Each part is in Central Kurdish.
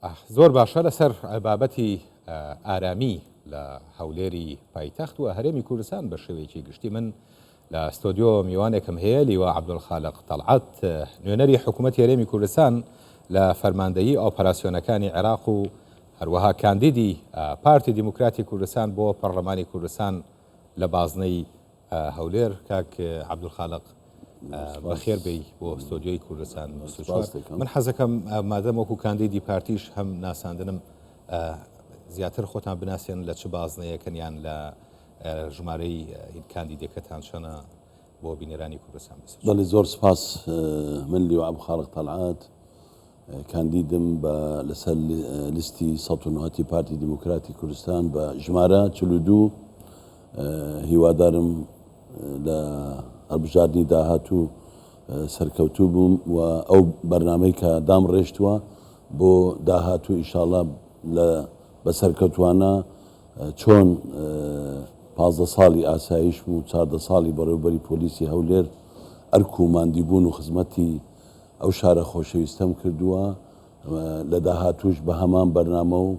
زۆر باشە لەسەر بابەتی ئارامی لە هەولێری پایتەخت و هەرێمی کوردستان بە شێوەیەکی گشتی. من لە ستۆدیۆ میوانێکم هەیە لیوە عەبدولخالق تەڵعەت، نوێنەری حکوومەتی هەرێمی کوردستان لە فەرماندەیی ئۆپەراسیۆنەکانی عێراق و هەروەها کاندیدی پارتی دیموکراتی کوردستان بۆ پەرلەمانی کوردستان لە بازنەی هەولێر. کاک عەبدولخالق بەخێر بێی بۆ ستۆدیۆی کوردستان. من حەزەکەم مادەم وەکو کاندیدی پارتیش هەم ناساندنم زیاتر خۆتان بناسیێن لە چ بازنەیەکەن یان لە ژمارەی کاندیدەکەتان چەنە بۆ بینێرانی کوردستان. بەڵێ زۆر سپاس. من لیوە عەبدولخالق تەڵعەت کاندیدم لەسەر لیستی ١٩ پارتی دیموکراتی کوردستان بە ژمارە 42. هیوادارم لە هەڵبژاردننی داهاتوو سەرکەوتوو بووم و ئەو بەرنامەی کە دامڕێشتووە بۆ داهاتوو ئینشاڵڵا بە سەرکەوتوانە چۆن 15 ساڵی ئاسایش و 14 ساڵی بەڕێوەبەری پۆلیسی هەولێر ئەرک و ماندیبوون و خزمەتی ئەو شارە خۆشەویستەم کردووە. لە داهاتووش بە هەمان بەرنامە و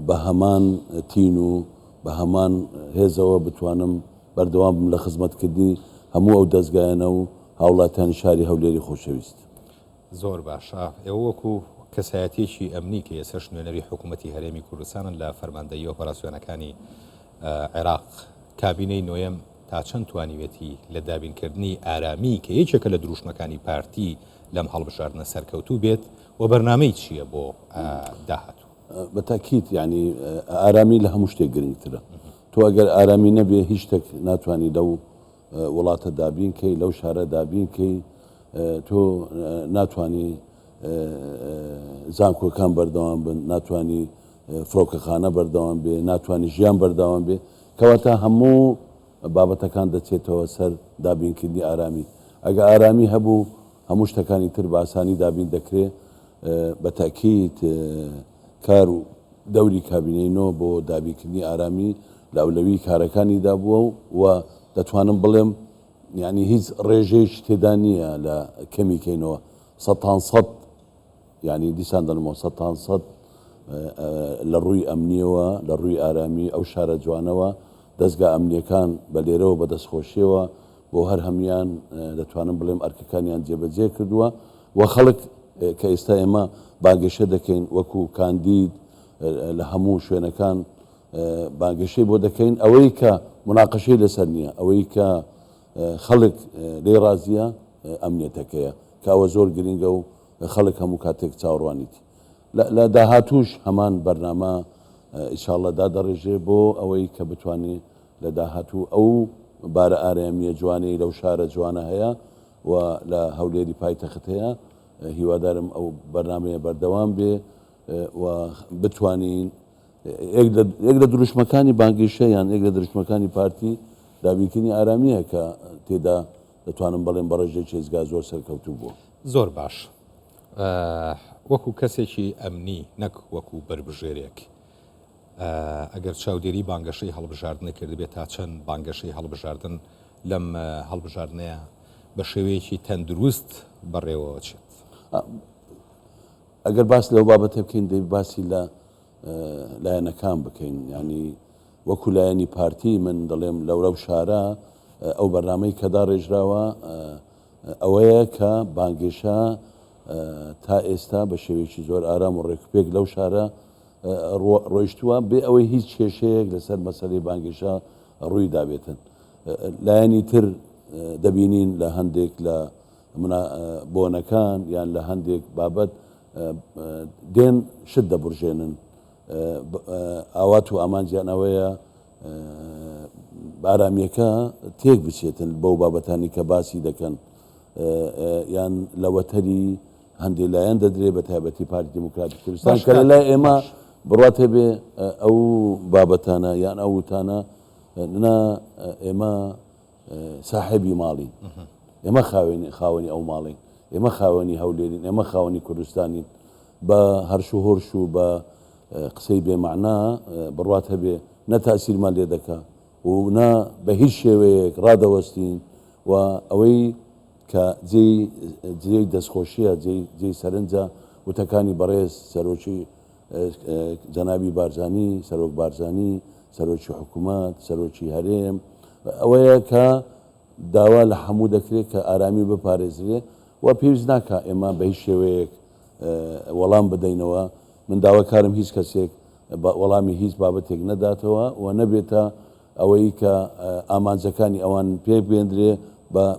بە هەمان تین و بە هەمان هێزەوە بتوانم بەردەوام بم لە خزمەتکردنی هەموو ئەو دەستگایانە و هاوڵاتیانی شاری هەولێری خۆشەویست. زۆر باشە. ئێوە وەکو کەسایەتێکی ئەمنی کە ئێسش نوێنەری حکوومەتی هەرێمی کوردستانن لە فەرماندەیی ئۆپەراسیۆنەکانی عێراق، کابینەی نۆیەم تا چەند توانیوێتی لە دابینکردنی ئارامی کە یەکێکە لە دروشمەکانی پارتی لەم هەڵبژاردنە سەرکەوتوو بێت و بەرنامەی چییە بۆ داهاتوو؟ بەتاکید یعنی ئارامی لە هەموو شتێک گرنگترە. تۆ ئەگەر ئارامی نەبێ هیچ شتێک ناتوانانی لەو وڵاتە دابینکەی، لەو شارە دابینکەی، تۆ ناتوانانی زانکۆکان بەردەوام بن، ناتوانانی فڕۆکەخانە بەردەوام بێ، ناتوانانی ژیان بەردەوام بێ، کەواتە هەموو بابەتەکان دەچێتەوە سەر دابینکردنی ئارامی. ئەگە ئارامی هەبوو هەموو شتەکانی تر بە ئاسانی دابین دەکرێت. بەتاکید کار و دەوری کابینەینۆ بۆ دابینکردنی ئارامی لە ئەولەوی کارەکانی دابووە و دەتوانم بڵێم یعنی هیچ ڕێژەیەش تێدا نییە لە کەمیکەینەوە 100 یعنی دیسان دەنمەوە 100 لە ڕووی ئەمنیەوە، لە ڕووی ئارامی ئەو شارە جوانەوە دەستگا ئەمنیەکان بە لێرەوە بە دەستخۆشیەوە بۆ هەر هەمیان دەتوانم بڵێم ئەرکەکانیان جێبەجێ کردووە و خەڵک کە ئێستا ئێمە باگەشە دەکەین وەکو کاندید لە هەموو شوێنەکان باگەشەی بۆ دەکەین ئەوەی کە مناقەشەی لەسەر نییە، ئەوەی کە خەڵک لێ ڕازیە ئەمنیەتەکەیە کە ئەوە زۆر گرنگە و خەڵک هەموو کاتێک چاوەڕوانیتی. لە داهاتووش هەمان بەرنامە ئینشاڵڵا دادەڕێژێ بۆ ئەوەی کە بتوانێت لە داهاتوو ئەو بارە ئارامیە جوانەی لەو شارە جوانە هەیە و لە هەولێری پایتەخت هەیە. هیوادارم ئەو بەرنامەیە بەردەوام بێ و بتوانین یەک لە دروشمەکانی بانگێشە یان یەک لە دروشمەکانی پارتی دابینکردنی ئارامیە کە تێدا دەتوانم بەڵێم بەڕێژەی چێزگا زۆر سەرکەوتوو بووە. زۆر باش. وەکو کەسێکی ئەمنی نەک وەکو بربژێرێک، ئەگەر چاودێری بانگەشەی هەڵبژاردنە کردبێت تا چەند بانگەشەی هەڵبژاردن لەم هەڵبژاردنەیە بە شێوەیەکی تەندروست بەڕێوەوە چێت؟ ئەگەر باس لەو بابەتە بکەین دەی باسی لە لایەنەکان بکەین. ینی وەکو لایەنی پارتی من دەڵێم لەو شارە ئەو بەرنامەی کە داڕێژراوە ئەوەیە کە بانگێشە تا ئێستا بە شێوەیەکی زۆر ئارام و ڕێکوپێک لەو شارە ڕۆیشتووە بێ ئەوەی هیچ کێشەیەک لەسەر مەسەلەی بانگێشە ڕووی دابێتن. لایەنی تر دەبینین لە هەندێک لە بۆنەکان یان لە هەندێک بابەت دێن شت دەبڕژێنن. ئاوات و ئامانجیانەوەیە ئارامیەکە تێک بچێتن بەو بابەتانی کە باسی دەکەن یان لەوەتەری هەندێک لایەن دەدرێت بە تایبەتی پارتی دیموکراتی کوردستان کە لەلای ئێمە بڕاتێ بێ ئەو بابەتانە یان ئەو وتانە ئێمە ساحێبی ماڵین، ئێمە خاوەنی ئەو ماڵین، ئێمە خاوەنی هەولێرین، ئێمە خاوەنی کوردستانین. بە هەرش و هۆرش و بە قسەی بێمەعنا بڕات هەبێ نە تاسیرمان لێ دەکا و نە بە هیچ شێوەیەک ڕادەوەستین و ئەوەی کە جێی دەستخۆشیە جێی سەرنجە وتەکانی بەڕێز سەرۆکی جەنابی بارزانی سەرۆک بارزانی سەرۆکی حکوومەت سەرۆکی هەرێم ئەوەیە کە داوا لە هەموو دەکرێت کە ئارامی بپارێزرێ و پێویست ناکە ئێمە بە هیچ شێوەیەک وەڵام بدەینەوە من داواکارم هیچ کەسێک وەڵامی هیچ بابەتێک نەداتەوە و نەبێتە ئەوەی کە ئامانجەکانی ئەوان پێ بێندرێ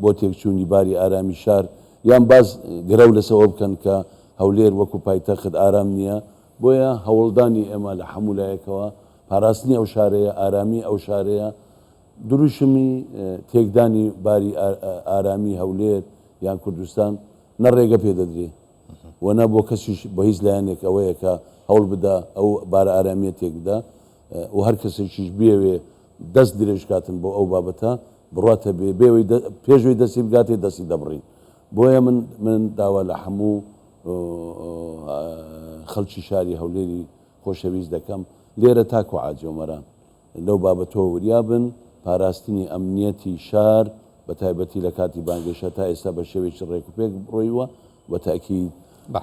بۆ تێکچوونی باری ئارامی شار یان باز گرە و لەسەوە بکەن کە هەولێر وەکو پایتەخت ئارام نییە بۆیە هەوڵدانی ئێمە لە هەموو لایەکەوە پاراستنی ئەو شارەیە ئارامی ئەو شارەیە دروشمی تێکدانی باری ئارامی هەولێر یان کوردستان نەڕێگە پێدەدرێ و نە بۆ کەسیش بە هیچ لایەنێک ئەوەیە کە هەوڵ بدا ئەو بارە ئارامیە تێک بدا و هەر کەسێکیش بێوێ دەست درێژکاتن بۆ ئەو بابەتە بڕاتە بێوەی پێشوی دەستی بگاتێ دەستی دەبڕین بۆیە من داوا لە هەموو خەڵکی شاری هەولێری خۆشەویست دەکەم لێرە تاکو عاجۆمەران لەو بابەتەوە وریابن پاراستنی ئەمنیەتی شار بە تایبەتی لە کاتی بانگێشە تا ئێستا بە شێوێکی ڕێک و پێک بڕۆیوە بە تاکید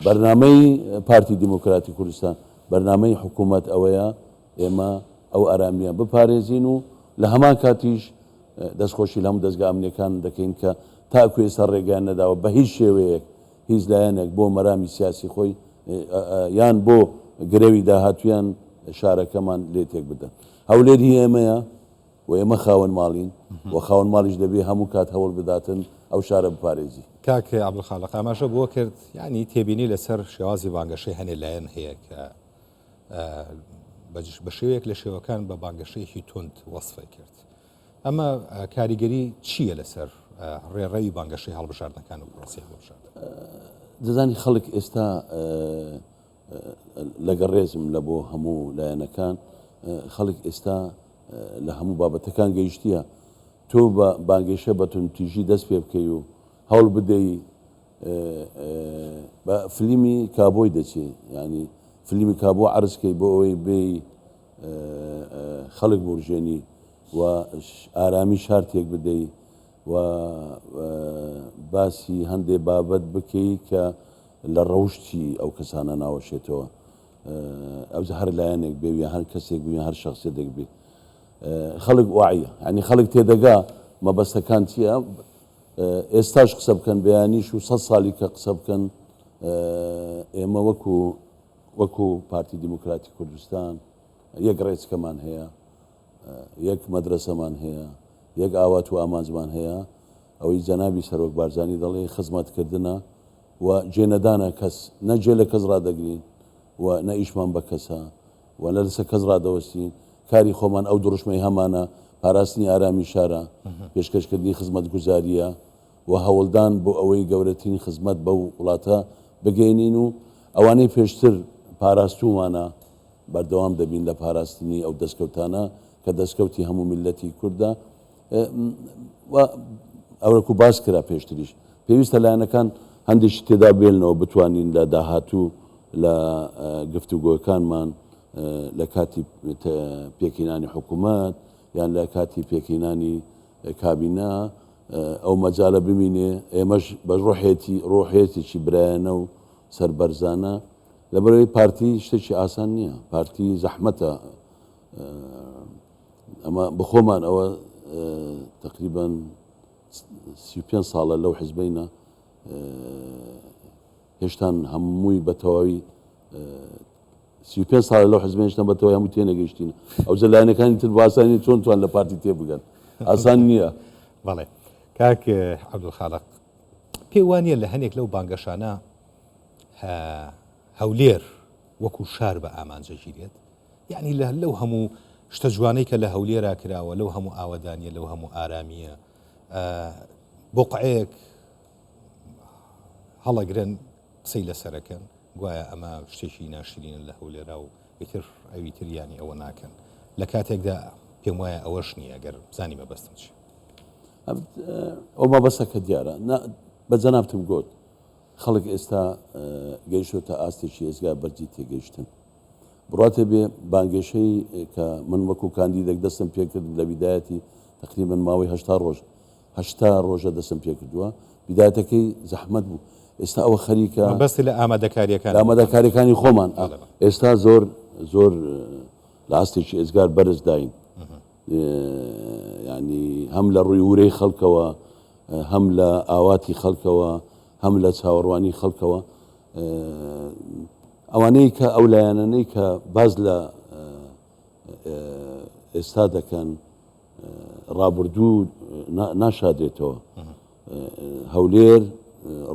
بەرنامەی پارتی دیموکراتی کوردستان بەرنامەی حکوومەت ئەوەیە ئێمە ئەو ئارامیە بپارێزین و لە هەمان کاتیش دەستخۆشی لە هەموو دەستگا ئەمنیەکان دەکەین کە تاکو ئێستا ڕێگەیان نەداوە بە هیچ شێوەیەک هیچ لایەنێک بۆ مەرامی سیاسی خۆی یان بۆ گرێوی داهاتویان شارەکەمان لێ تێک بدەن هەولێری ئێمەیە و ئێمە خاوەن ماڵین و خاوەن ماڵیش دەبێ هەموو کات هەوڵ بداتن ئەو شارە بپارێزی کاکە عەبدولخالق ئاماژە بۆ کرد یعنی تێبینی لەسەر شێوازی بانگەشەی هەنێ لایەن هەیە کە بە شێوەیەک لە شێوەکان بە بانگەشەیەکی تند وەسفی کرد ئەمە کاریگەری چییە لەسەر ڕێڕەوی بانگەشەی هەڵبژاردنەکان و پرۆسی هەڵبژاردن دەزانی خەڵک ئێستا لەگەڵ ڕێزم لە بۆ هەموو لایەنەکان خەڵک ئێستا لە هەموو بابەتەکان گەیشتیە تۆ بە بانگێشە بە تونتیژی دەست پێ بکەی و هەوڵ بدەی بە فلیمی کابۆی دەچێ ینی فلیمی کابۆ عرزکەی بۆ ئەوەی بێ خەڵک بورژێنی و ئارامی شارتێک بدەی و باسی هەندێک بابەت بکەی کە لە ڕەوشتی ئەو کەسانە ناوەشێتەوە ئەوز هەر لایەنێک بێ هەر کەسێک بووە هەر شخصێک بێ خەڵک وایە ینی خەڵک تێدەگا مەبەستەکان چییە ئێستاش قسە بکەن بەیانیش و 100 ساڵی کە قسە بکەن ئێمە وەکو پارتی دیموکراتی کوردستان یەک ڕێچکەمان هەیە یەک مەدرسەمان هەیە یەک ئاوات و ئامانجمان هەیە ئەوەی جەنابی سەرۆک بارزانی دەڵێ خزمەتکردنە و جێنەدانە کەس نەجێ لە کەس ڕدەگرین و نە ئیشمان بە کەسە و لە لەسەر کەس ڕدەوەستین کاری خۆمان ئەو دڕشمەی هەمانە پاراستنی ئارامی شارە پێشکەشکردنی خزمەت گوزاریە و هەوڵدان بۆ ئەوەی گەورەترین خزمەت بەو وڵاتە بگەینین و ئەوانەی پێشتر پاراستومانە بەردەوام دەبین لە پاراستنی ئەو دەستکەوتانە کە دەستکەوتی هەموو میلەتی کووردە ئەوەکو باس کرا پێشتریش پێویستە لایەنەکان هەندێکی تێدا بێنەوە بتوانین لە داهاتوو لە گفتوگۆکانمان لە کاتی پێکینانی حکوومەت یان لە کاتی پێکینانی کابینە ئەو مەجالە ببینێ ئێمەش بە ڕۆحێتێکی برایەنە و سەربەرزانە لەبەرەوەی پارتی شتێکی ئاسان نییە پارتی زەحمەتە ئەمە بخۆمان ئەوە تقریبا 35 ساڵە لەو حیزبینە هێشتان هەمووی بە تەواوی 35 ساڵ لەو حیزبین هێشتان بە تەواوی هەموو تێنەگەیشتینە ئەو جەلایەنەکانی تر باسانی چۆن توان لە پارتی تێ بگەن ئاسان نییە بەڵێ کاک عەبدولخالق پێی وانییە لە هەنێک لەو بانگەشانە هەولێر وەکو شار بە ئامانجەگیرێت یعنی لەو هەموو شتە جوانەی کە لە هەولێرا کراوە لەو هەموو ئاوەدانیە لەو هەموو ئارامیە بۆقعەیەک هەڵەگرن قسەی لەسەرەکەن گوایە ئەمە شتێکی ناشرینە لە هەولێرا و ئیتر ئەوی تریانی ئەوە ناکەن لە کاتێکدا پێم وایە ئەوەش نییە ئەگەر بزانی مەبەستم چی ئەو مەبەستەکە دیارە بە جەنابتم گوت خەڵک ئێستا گەیشتۆتە ئاستێکی ئێزگا بەرجی تێگەیشتن بڕاتە بێ بانگێشەی کە من وەکو کاندیدێک دەستم پێکرد لە بیدایەتی تقریبا ماوەی 80 ڕۆژە دەستم پێ کردووە بیدایەتەکەی زەحمەت بوو ئێستا ئەوە خەریکە بەستی لە ئامادەکاریەکان ئامادەکاریەکانی خۆمان ئێستا زۆر زۆر لە ئاستێکی ئێزگار بەرز داین ینی هەم لە ڕووی ورەی خەڵکەوە هەم لە ئاواتی خەڵکەوە هەم لە چاوەڕوانی خەڵکەوە ئەوانەی کە ئەو لایەنانەی کە باز لە ئێستا دەکەن ڕابردوو ناشادێتەوە هەولێر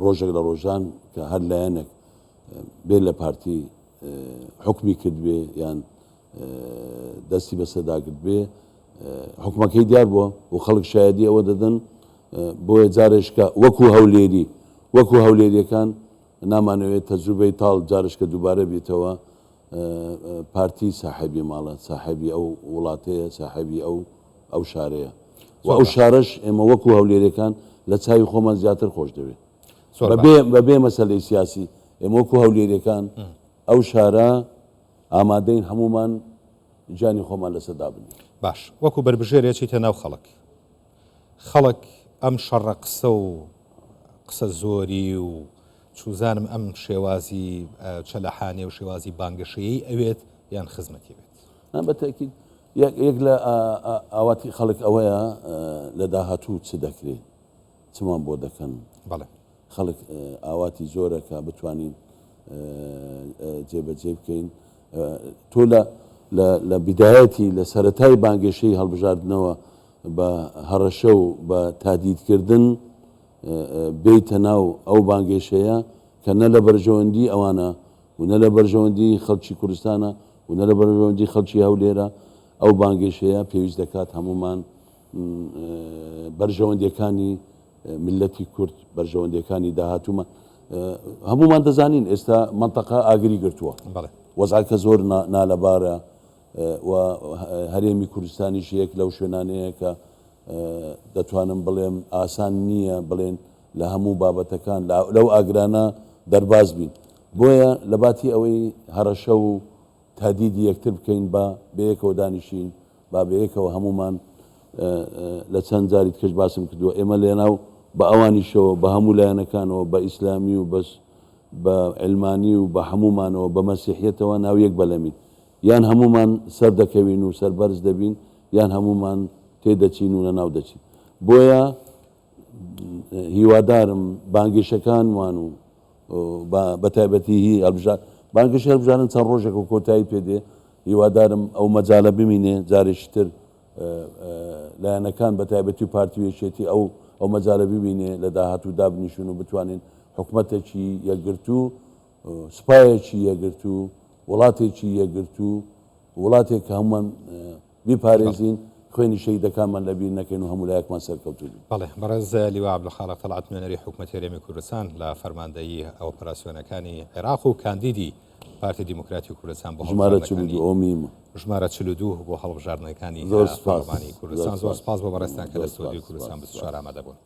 ڕۆژێک لە ڕۆژان کە هەر لایەنێک بێ لە پارتی حکمی کردبێ یان دەستی بەسەداگرت بێ حکومەکەی دیار بووە و خەڵک شایەدی ئەوە دەدەن بۆیە جارێشکە وەکو هەولێریەکان نامانەوێت تەجروبەی تاڵ جارشکە دووبارە بێتەوە پارتی ساحەبی ماڵە ساحەبی ئەو وڵاتەیە ساحەبی ئەو شارەیە و ئەو شارەش ئێمە وەکو هەولێریەکان لە چاوی خۆمان زیاتر خۆش دەوێت بەبێ مەسەلەی سیاسی ئێمە وەکو هەولێریەکان ئەو شارە ئامادەین هەمومان جانی خۆمان لەسەردا بن باش وەکو بربژێرێکی تە ناو خەڵک ئەم شەڕە قسە زۆری و چوزانم ئەم شێوازی چەلەحانێ و شێوازی بانگەشەیەی ئەوێت یان خزمەتی بێت بەتەکید یەک لە ئاواتی خەڵک ئەوەیە لە داهاتوو چ دەکرێت چمان بۆ دەکەن بەڵێ خەڵک ئاواتی زۆرەکە بتوانین جێبەجێ بکەین تۆ لە بیدایەتی لە سەرەتای بانگێشەی هەڵبژاردنەوە بە هەڕەشە و بە تادیدکردن بێتە ناو ئەو بانگێشەیە کە نە لە بەرژەوەندی ئەوانە و نە لە بەرژەوەندی خەڵکی کوردستانە و نە لە بەرژەوەندی خەڵکی هەولێرە ئەو بانگێشەیە پێویست دەکات هەمومان بەرژەوەندیەکانی ملەتی کورد بەرژەوەندیەکانی داهاتوومە هەمومان دەزانین ئێستا منتەقە ئاگری گرتووە وەزعکە زۆر نالەبارە و هەرێمی کوردستانیش یەک لەو شوێنانەیە کە دەتوانم بڵێم ئاسان نییە بڵێن لە هەموو بابەتەکان لەو ئاگرانە دەرباز بین بۆیە لە باتی ئەوەی هەڕەشە و تادیدی یەکتر بکەین بە بەیەکەوە دانیشین با بەیەکەوە هەمومان لە چەند جاری کەش باسم کردووە ئێمە لێناو بە ئەوانیشەوە بە هەموو لایەنەکانەوە بە ئیسلامی و بەس بە علمانی و بە هەمومانەوە بە مەسیحیەتەوە ناو یەک بەلەمین یان هەمومان سەر دەکەوین و سەربەرز دەبین یان هەمومان تێدەچین و لەناو دەچین بۆیە هیوادارم بانگێشەکانمان و بە تایبەتی بانگەشی هەڵبژارن چەند ڕۆژێک و کۆتایی پێدێ هیوادارم ئەو مەجاالە بمینێ جارێکی تر لایەنەکان بە تایبەتی و پارتی وێشێتی ئەو مەجاالە ببینێ لە داهاتوو دابنیشون و بتوانین حکوومەتێکی یەکگرت و سوپایەکی یەکگرت و وڵاتێکی یەکگرت و وڵاتێک کە هەمومان بیپارێزین خوێنی شەیدەکانمان لەبیر نەکەین و هەموو لایەکمان سەرکەوتوو بین. بەڵێ بەڕێز لیوا عەبدولخالق تەڵعات نوێنەری حکوومەتی هەرێمی کوردستان لە فەرماندەیی ئۆپەراسیۆنەکانی عێراق و کاندیدی پارتی دیموکراتی کوردستان بۆ ژمارە 42 بۆ هەڵبژاردنەکانی پەرلەمانی کوردستان زۆر سپاس بۆ بەڕێستان کە لە ستۆدیۆی کوردستان 24 ئامادە بوون.